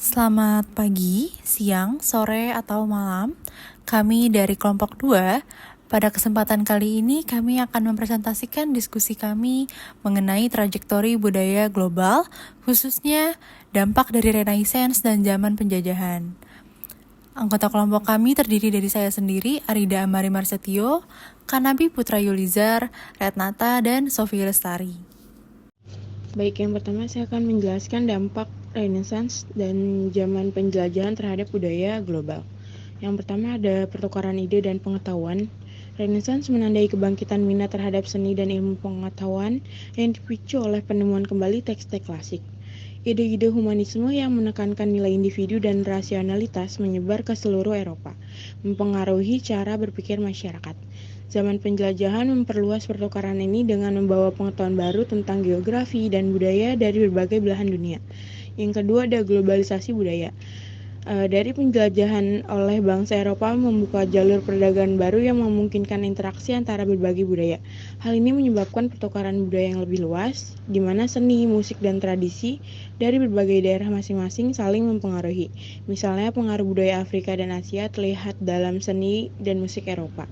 Selamat pagi, siang, sore, atau malam. Kami dari kelompok 2. Pada kesempatan kali ini kami akan mempresentasikan diskusi kami mengenai trajektori budaya global, khususnya dampak dari Renaissance dan zaman penjajahan. Anggota kelompok kami terdiri dari saya sendiri, Arida Amari Marsetio, Kanabi Putra Yulizar, Retnata, dan Sofia Lestari. Baik, yang pertama saya akan menjelaskan dampak Renaissance dan zaman penjelajahan terhadap budaya global. Yang pertama ada pertukaran ide dan pengetahuan. Renaissance menandai kebangkitan minat terhadap seni dan ilmu pengetahuan yang dipicu oleh penemuan kembali teks-teks klasik. Ide-ide humanisme yang menekankan nilai individu dan rasionalitas menyebar ke seluruh Eropa, mempengaruhi cara berpikir masyarakat. Zaman penjelajahan memperluas pertukaran ini dengan membawa pengetahuan baru tentang geografi dan budaya dari berbagai belahan dunia. Yang kedua ada globalisasi budaya. Dari penjelajahan oleh bangsa Eropa membuka jalur perdagangan baru yang memungkinkan interaksi antara berbagai budaya. Hal ini menyebabkan pertukaran budaya yang lebih luas, di mana seni, musik, dan tradisi dari berbagai daerah masing-masing saling mempengaruhi. Misalnya pengaruh budaya Afrika dan Asia terlihat dalam seni dan musik Eropa.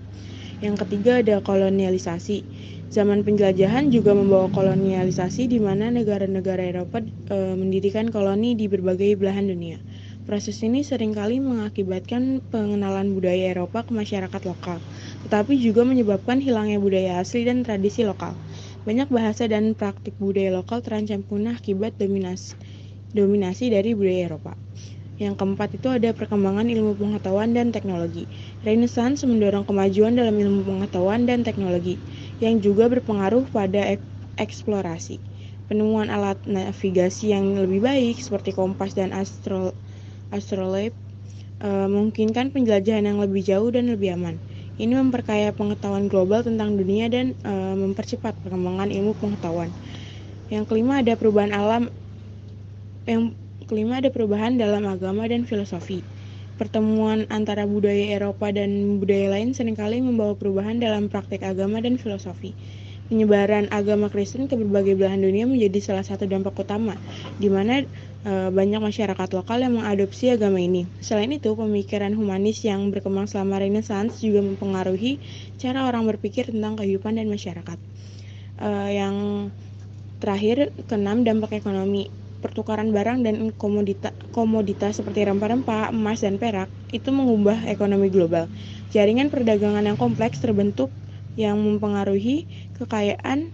Yang ketiga ada kolonialisasi. Zaman penjelajahan juga membawa kolonialisasi di mana negara-negara Eropa mendirikan koloni di berbagai belahan dunia. Proses ini seringkali mengakibatkan pengenalan budaya Eropa ke masyarakat lokal, tetapi juga menyebabkan hilangnya budaya asli dan tradisi lokal. Banyak bahasa dan praktik budaya lokal terancam punah akibat dominasi dari budaya Eropa. Yang keempat itu ada perkembangan ilmu pengetahuan dan teknologi. Renaissance mendorong kemajuan dalam ilmu pengetahuan dan teknologi, yang juga berpengaruh pada eksplorasi. Penemuan alat navigasi yang lebih baik seperti kompas dan astrolabe memungkinkan penjelajahan yang lebih jauh dan lebih aman. Ini memperkaya pengetahuan global tentang dunia dan mempercepat perkembangan ilmu pengetahuan. Yang kelima ada perubahan dalam agama dan filosofi. Pertemuan antara budaya Eropa dan budaya lain seringkali membawa perubahan dalam praktik agama dan filosofi. Penyebaran agama Kristen ke berbagai belahan dunia menjadi salah satu dampak utama, di mana banyak masyarakat lokal yang mengadopsi agama ini. Selain itu, pemikiran humanis yang berkembang selama Renaissance juga mempengaruhi cara orang berpikir tentang kehidupan dan masyarakat. Yang terakhir, keenam, dampak ekonomi. Pertukaran barang dan komoditas seperti rempah-rempah, emas, dan perak itu mengubah ekonomi global. Jaringan perdagangan yang kompleks terbentuk yang mempengaruhi kekayaan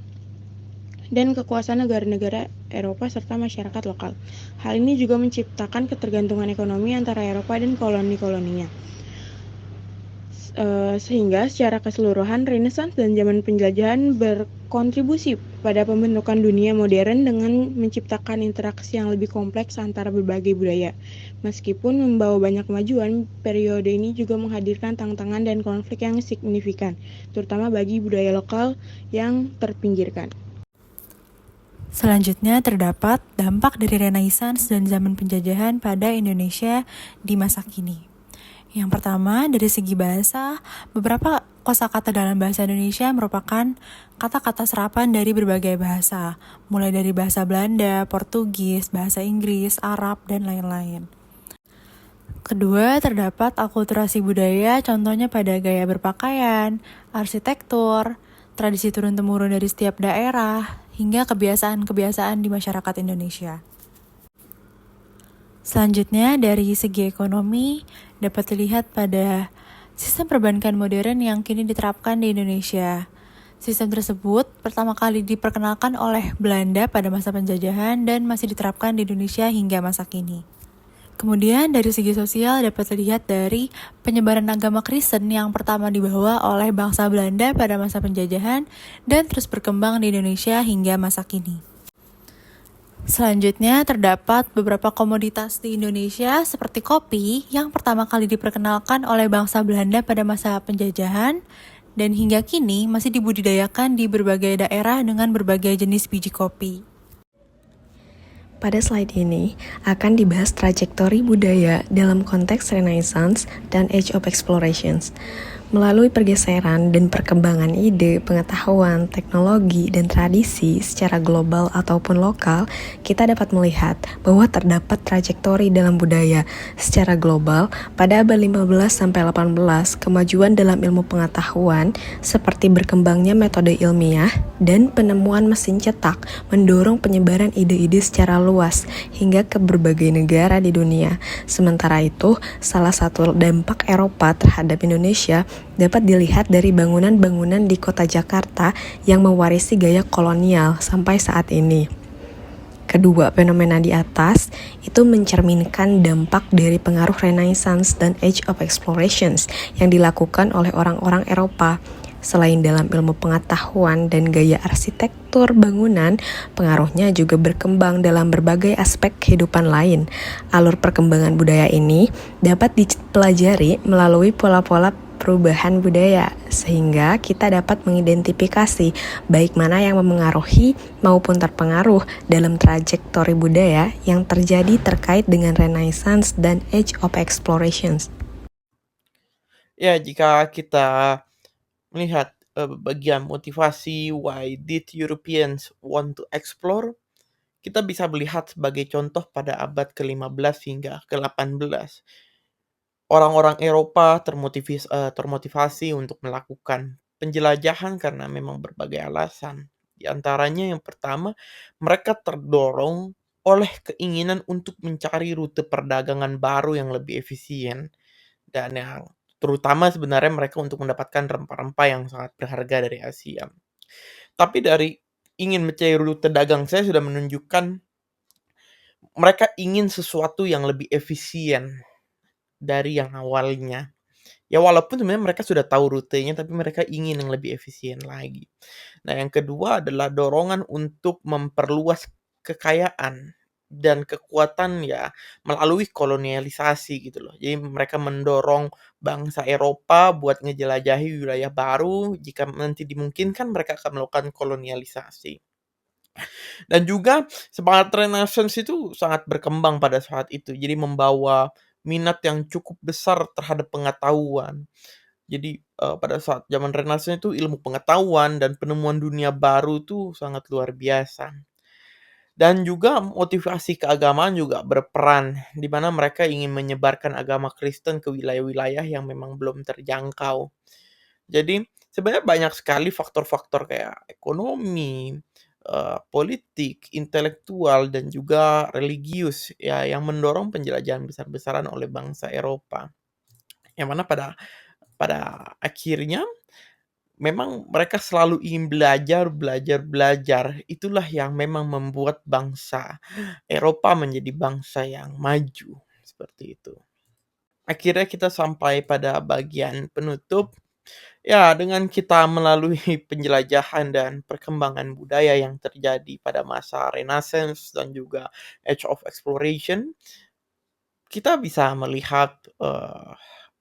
dan kekuasaan negara-negara Eropa serta masyarakat lokal. Hal ini juga menciptakan ketergantungan ekonomi antara Eropa dan koloni-koloninya. Sehingga secara keseluruhan Renaissance dan zaman penjajahan berkontribusi pada pembentukan dunia modern dengan menciptakan interaksi yang lebih kompleks antara berbagai budaya. Meskipun membawa banyak kemajuan, periode ini juga menghadirkan tantangan dan konflik yang signifikan, terutama bagi budaya lokal yang terpinggirkan. Selanjutnya terdapat dampak dari Renaissance dan zaman penjajahan pada Indonesia di masa kini. Yang pertama, dari segi bahasa, beberapa kosakata dalam bahasa Indonesia merupakan kata-kata serapan dari berbagai bahasa, mulai dari bahasa Belanda, Portugis, bahasa Inggris, Arab, dan lain-lain. Kedua, terdapat akulturasi budaya, contohnya pada gaya berpakaian, arsitektur, tradisi turun-temurun dari setiap daerah, hingga kebiasaan-kebiasaan di masyarakat Indonesia. Selanjutnya, dari segi ekonomi, dapat dilihat pada sistem perbankan modern yang kini diterapkan di Indonesia. Sistem tersebut pertama kali diperkenalkan oleh Belanda pada masa penjajahan dan masih diterapkan di Indonesia hingga masa kini. Kemudian dari segi sosial dapat dilihat dari penyebaran agama Kristen yang pertama dibawa oleh bangsa Belanda pada masa penjajahan dan terus berkembang di Indonesia hingga masa kini. Selanjutnya terdapat beberapa komoditas di Indonesia seperti kopi yang pertama kali diperkenalkan oleh bangsa Belanda pada masa penjajahan dan hingga kini masih dibudidayakan di berbagai daerah dengan berbagai jenis biji kopi. Pada slide ini akan dibahas trajektori budaya dalam konteks Renaissance dan Age of Explorations. Melalui pergeseran dan perkembangan ide, pengetahuan, teknologi, dan tradisi secara global ataupun lokal, kita dapat melihat bahwa terdapat trajektori dalam budaya. Secara global, pada abad 15-18, kemajuan dalam ilmu pengetahuan seperti berkembangnya metode ilmiah dan penemuan mesin cetak mendorong penyebaran ide-ide secara luas hingga ke berbagai negara di dunia. Sementara itu, salah satu dampak Eropa terhadap Indonesia dapat dilihat dari bangunan-bangunan di kota Jakarta yang mewarisi gaya kolonial sampai saat ini. Kedua fenomena di atas itu mencerminkan dampak dari pengaruh Renaissance dan Age of Explorations yang dilakukan oleh orang-orang Eropa. Selain dalam ilmu pengetahuan dan gaya arsitektur bangunan, pengaruhnya juga berkembang dalam berbagai aspek kehidupan lain. Alur perkembangan budaya ini dapat dipelajari melalui pola-pola perubahan budaya, sehingga kita dapat mengidentifikasi baik mana yang memengaruhi maupun terpengaruh dalam trajektori budaya yang terjadi terkait dengan Renaissance dan Age of Explorations. Ya, jika kita melihat bagian motivasi why did Europeans want to explore, kita bisa melihat sebagai contoh pada abad ke-15 hingga ke-18. Orang-orang Eropa termotivasi untuk melakukan penjelajahan karena memang berbagai alasan. Di antaranya yang pertama, mereka terdorong oleh keinginan untuk mencari rute perdagangan baru yang lebih efisien. Dan yang terutama sebenarnya mereka untuk mendapatkan rempah-rempah yang sangat berharga dari Asia. Tapi dari ingin mencari rute dagang saya sudah menunjukkan mereka ingin sesuatu yang lebih efisien dari yang awalnya. Ya walaupun sebenarnya mereka sudah tahu rutenya, tapi mereka ingin yang lebih efisien lagi. Nah, yang kedua adalah dorongan untuk memperluas kekayaan dan kekuatan ya melalui kolonialisasi gitu loh. Jadi mereka mendorong bangsa Eropa buat ngejelajahi wilayah baru, jika nanti dimungkinkan mereka akan melakukan kolonialisasi. Dan juga semangat Renaissance itu sangat berkembang pada saat itu. Jadi membawa minat yang cukup besar terhadap pengetahuan. Jadi pada saat zaman Renaissance itu ilmu pengetahuan dan penemuan dunia baru itu sangat luar biasa. Dan juga motivasi keagamaan juga berperan, di mana mereka ingin menyebarkan agama Kristen ke wilayah-wilayah yang memang belum terjangkau. Jadi sebenarnya banyak sekali faktor-faktor kayak ekonomi, politik, intelektual, dan juga religius ya yang mendorong penjelajahan besar-besaran oleh bangsa Eropa. Yang mana pada akhirnya memang mereka selalu ingin belajar. Itulah yang memang membuat bangsa Eropa menjadi bangsa yang maju, seperti itu. Akhirnya kita sampai pada bagian penutup. Ya, dengan kita melalui penjelajahan dan perkembangan budaya yang terjadi pada masa Renaissance dan juga Age of Exploration, kita bisa melihat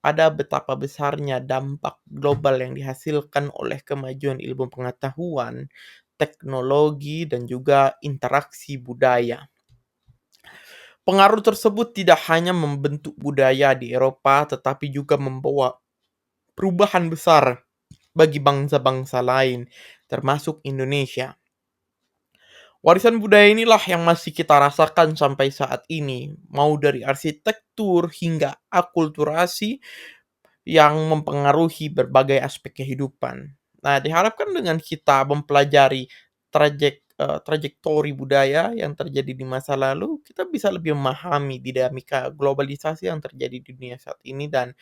ada betapa besarnya dampak global yang dihasilkan oleh kemajuan ilmu pengetahuan, teknologi, dan juga interaksi budaya. Pengaruh tersebut tidak hanya membentuk budaya di Eropa, tetapi juga membawa perubahan besar bagi bangsa-bangsa lain, termasuk Indonesia. Warisan budaya inilah yang masih kita rasakan sampai saat ini, mau dari arsitektur hingga akulturasi yang mempengaruhi berbagai aspek kehidupan. Nah, diharapkan dengan kita mempelajari trajektori budaya yang terjadi di masa lalu, kita bisa lebih memahami dinamika globalisasi yang terjadi di dunia saat ini dan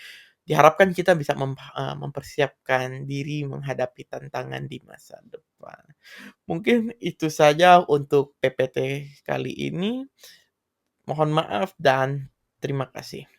diharapkan kita bisa mempersiapkan diri menghadapi tantangan di masa depan. Mungkin itu saja untuk PPT kali ini. Mohon maaf dan terima kasih.